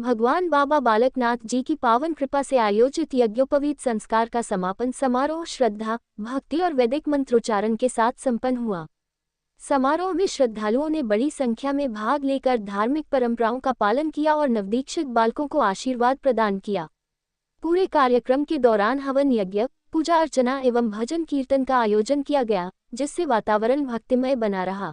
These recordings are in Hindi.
भगवान बाबा बालकनाथ जी की पावन कृपा से आयोजित यज्ञोपवीत संस्कार का समापन समारोह श्रद्धा, भक्ति और वैदिक मंत्रोच्चारण के साथ संपन्न हुआ। समारोह में श्रद्धालुओं ने बड़ी संख्या में भाग लेकर धार्मिक परंपराओं का पालन किया और नवदीक्षित बालकों को आशीर्वाद प्रदान किया। पूरे कार्यक्रम के दौरान हवन यज्ञ, पूजा अर्चना एवं भजन कीर्तन का आयोजन किया गया, जिससे वातावरण भक्तिमय बना रहा।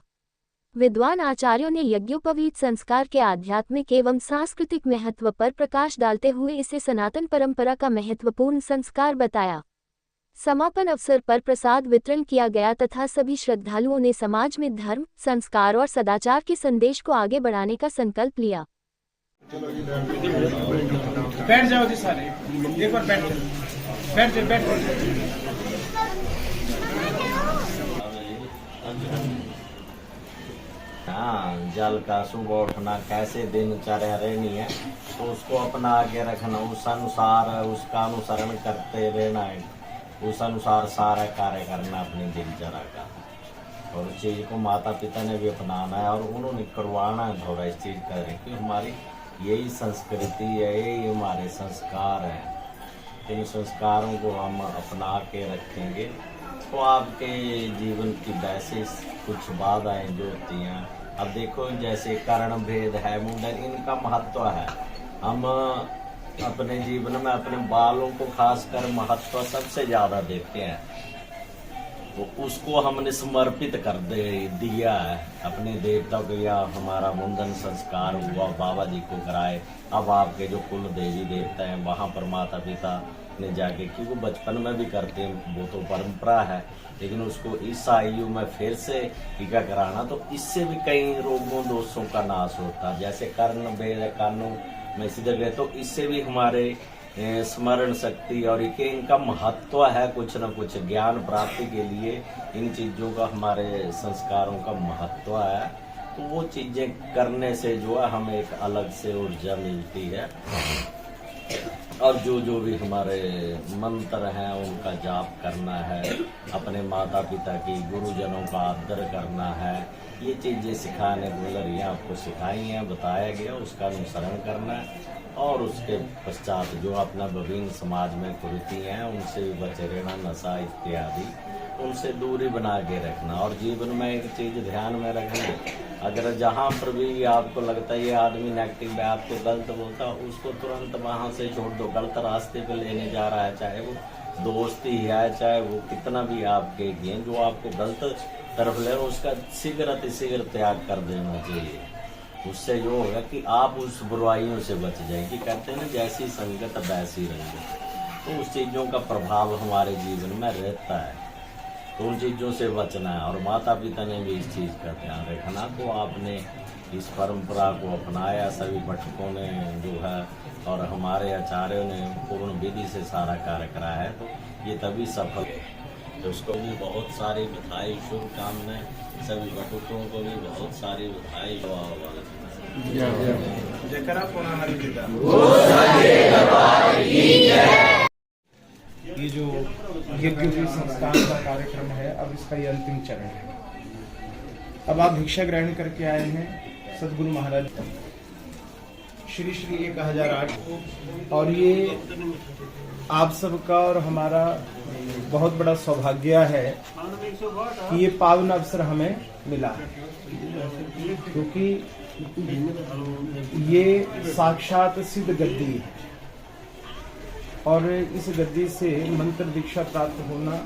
विद्वान आचार्यों ने यज्ञोपवीत संस्कार के आध्यात्मिक एवं सांस्कृतिक महत्व पर प्रकाश डालते हुए इसे सनातन परंपरा का महत्वपूर्ण संस्कार बताया। समापन अवसर पर प्रसाद वितरण किया गया तथा सभी श्रद्धालुओं ने समाज में धर्म, संस्कार और सदाचार के संदेश को आगे बढ़ाने का संकल्प लिया। बैठ जाओ जी सारे, एक बार बैठ जाओ। हाँ, जल का सुबह उठना, कैसे दिनचर्या रहनी है तो उसको अपना आगे रखना, उस अनुसार उसका अनुसरण करते रहना है, उस अनुसार सारा कार्य करना अपनी दिनचर्या का। और उस चीज़ को माता पिता ने भी अपनाना है और उन्होंने करवाना है थोड़ा इस चीज़ का, कि हमारी यही संस्कृति है, यही हमारे संस्कार हैं। इन संस्कारों को हम अपना के रखेंगे तो आपके जीवन की वैसे कुछ बाधाएं जो होती हैं, अब देखो जैसे कर्ण भेद है, मुंडन, इनका महत्व है। हम अपने जीवन में अपने बालों को खासकर महत्व सबसे ज्यादा देते हैं, तो उसको हमने समर्पित कर दिया है अपने देवता को। या हमारा मुंडन संस्कार हुआ, बाबा जी को कराए। अब आपके जो कुल देवी देवता हैं वहाँ पर माता पिता ने जाके, क्योंकि बचपन में भी करते हैं, वो तो परंपरा है, लेकिन उसको इस आयु में फिर से टीका कराना, तो इससे भी कई रोगों दोषों का नाश होता है। जैसे कर्ण भेद कानों में सिद्ध गए, तो इससे भी हमारे स्मरण शक्ति और इनका महत्व है, कुछ न कुछ ज्ञान प्राप्ति के लिए इन चीजों का, हमारे संस्कारों का महत्व है। तो वो चीजें करने से जो है हमें एक अलग से ऊर्जा मिलती है। और जो भी हमारे मंत्र हैं उनका जाप करना है, अपने माता पिता की, गुरुजनों का आदर करना है, ये चीजें सिखाने को आपको सिखाई हैं, बताया गया, उसका अनुसरण करना है। और उसके पश्चात जो अपना विभिन्न समाज में कुरीति हैं उनसे भी बचे रहना, नशा इत्यादि उनसे दूरी बना के रखना। और जीवन में एक चीज ध्यान में रखना, अगर जहाँ पर भी आपको लगता है ये आदमी नेगेटिव है, आपको गलत बोलता है, उसको तुरंत वहाँ से छोड़ दो। गलत रास्ते पे लेने जा रहा है, चाहे वो दोस्ती है, चाहे वो कितना भी आपके गें, जो आपको गलत तरफ ले, उसका शीघ्र त्याग कर देना चाहिए। उससे जो होगा कि आप उस बुराइयों से बच जाएंगे। कहते हैं ना, जैसी संगत वैसी रंगत, तो उस चीज़ों का प्रभाव हमारे जीवन में रहता है, तो उन चीज़ों से बचना है। और माता पिता ने भी इस चीज़ का ध्यान रखना। तो आपने इस परंपरा को अपनाया, सभी पाठकों ने जो है, और हमारे आचार्यों ने पूर्ण विधि से सारा कार्य कराया है, तो ये तभी सफल है। तो उसको भी बहुत सारी बधाई, शुभकामनाएं, सभी पाठकों को भी बहुत सारी बधाई। ये जो यज्ञ संस्कार का कार्यक्रम है, अब इसका ये अंतिम चरण है। अब आप भिक्षा ग्रहण करके आए हैं सदगुरु महाराज श्री 1008, और ये आप सबका और हमारा बहुत बड़ा सौभाग्य है कि ये पावन अवसर हमें मिला, क्योंकि ये साक्षात सिद्ध गद्दी है और इस गद्दी से मंत्र दीक्षा प्राप्त होना,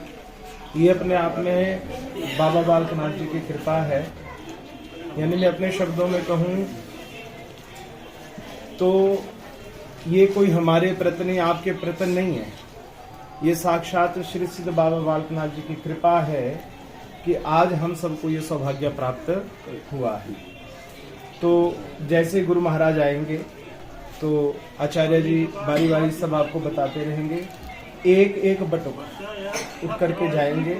ये अपने आप में बाबा बालकनाथ जी की कृपा है। यानी मैं अपने शब्दों में कहूँ तो ये कोई हमारे प्रति नहीं, आपके प्रति नहीं है, ये साक्षात श्री सिद्ध बाबा बालकनाथ जी की कृपा है कि आज हम सबको ये सौभाग्य प्राप्त हुआ है। तो जैसे गुरु महाराज आएंगे तो आचार्य जी बारी बारी सब आपको बताते रहेंगे, एक एक बटुक उठ करके जाएंगे।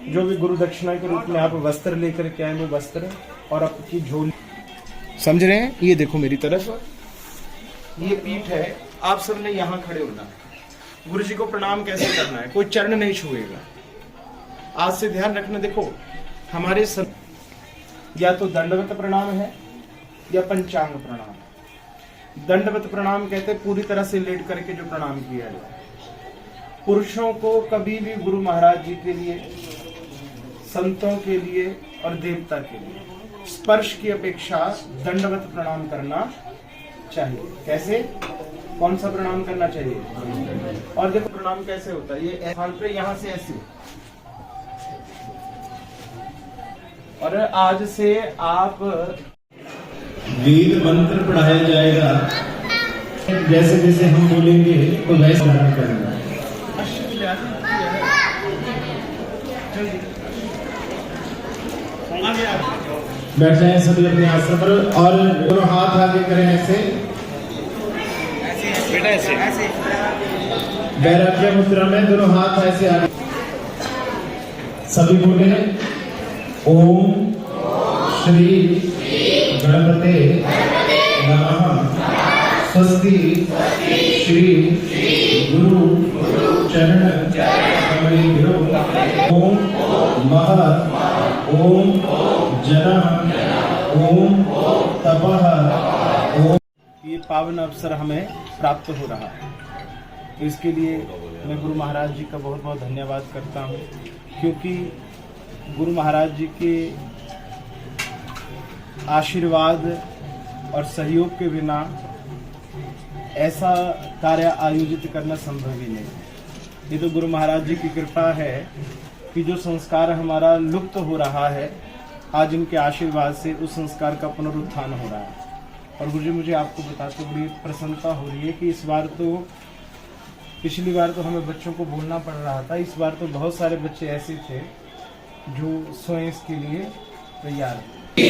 जो भी गुरु दक्षिणा के रूप में आप वस्त्र लेकर के आए, वो वस्त्र और आपकी झोली, समझ रहे हैं? ये देखो मेरी तरफ, ये पीठ है, आप सब ने यहाँ खड़े होना है। गुरु जी को प्रणाम कैसे करना है, कोई चरण नहीं छुएगा। आज से ध्यान रखना, देखो हमारे सब या तो दंडवत प्रणाम है या पंचांग प्रणाम। दंडवत प्रणाम कहते हैं पूरी तरह से लेट करके जो प्रणाम किया जाए। पुरुषों को कभी भी गुरु महाराज जी के लिए, संतों के लिए और देवता के लिए स्पर्श की अपेक्षा दंडवत प्रणाम करना चाहिए। कैसे, कौन सा प्रणाम करना चाहिए? और देखो प्रणाम कैसे होता है, ये स्थान पे यहाँ से ऐसे, और आज से आप वेद मंत्र पढ़ाया जाएगा, जैसे जैसे हम बोलेंगे तो वैसे गाना करना। बैठ जाएं सभी अपने आसन पर और दोनों हाथ आगे करें ऐसे, बेटा ऐसे वैराग्य मुद्रा में दोनों हाथ ऐसे आगे। सभी बोले ओम श्री गणपते नमः। स्वस्ति श्री गुरु चरण कमलेभ्यो ओम महत् ओम जनः ओम तपः ओम। ये पावन अवसर हमें प्राप्त हो रहा है, तो इसके लिए मैं गुरु महाराज जी का बहुत बहुत धन्यवाद करता हूँ, क्योंकि गुरु महाराज जी के आशीर्वाद और सहयोग के बिना ऐसा कार्य आयोजित करना संभव ही नहीं। ये तो गुरु महाराज जी की कृपा है कि जो संस्कार हमारा लुप्त हो रहा है, आज इनके आशीर्वाद से उस संस्कार का पुनरुत्थान हो रहा है। और गुरु जी, मुझे आपको बताते बड़ी प्रसन्नता हो रही है कि इस बार तो, पिछली बार तो हमें बच्चों को बोलना पड़ रहा था, इस बार तो बहुत सारे बच्चे ऐसे थे जो स्वयं इसके लिए तैयार थे।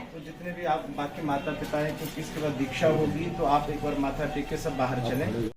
तो जितने भी आप बाकी माता पिता हैं, क्योंकि इसके बाद दीक्षा होगी, तो आप एक बार माथा टेक के सब बाहर चलें।